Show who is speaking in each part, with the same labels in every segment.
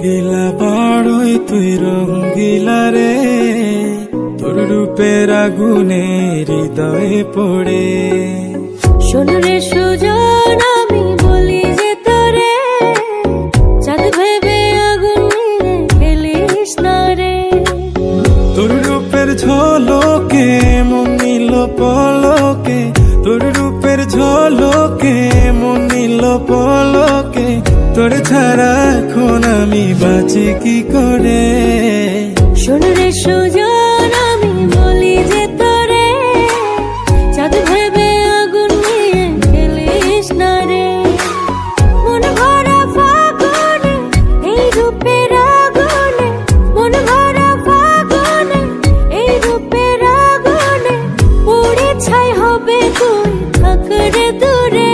Speaker 1: রঙ্গিলা বাড়ই তুই রঙ্গিলা রে, তোর রূপের আগুনে হৃদয়ে পড়ে।
Speaker 2: শোন রে সুজন, আমি বলি যে তোরে, চাঁদ ভেবে আগুন নিয়ে খেলিস না রে।
Speaker 1: তোর রূপের ঝলকে মন নিল পলকে, তোর রূপের ঝলকে মন নিল পলকে, তোর ছাড়া এখন আমি বাঁচি কি করে।
Speaker 2: শোন রে সুজন, আমি বলি যে তোরে, চাঁদ ভেবে আগুন নিয়ে খেলিস না রে। মন ভরা ফাগুনে এই রূপের আগুনে, মন ভরা ফাগুনে এই রূপের আগুনে, পুড়ে ছাই হবে তুই থাক রে দূরে।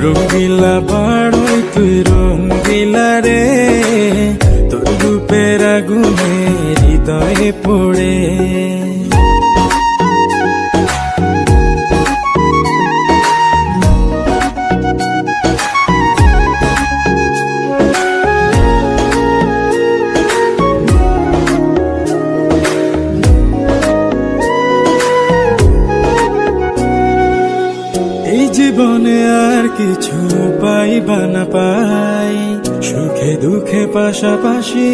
Speaker 1: রঙ্গিলা বাড়ই তুই রঙ্গিলা রে, তোর রূপের আগুনে হৃদয়ে পড়ে। এই জীবনে আর কিছু পাই বা না পাই, সুখে দুঃখে পাশাপাশি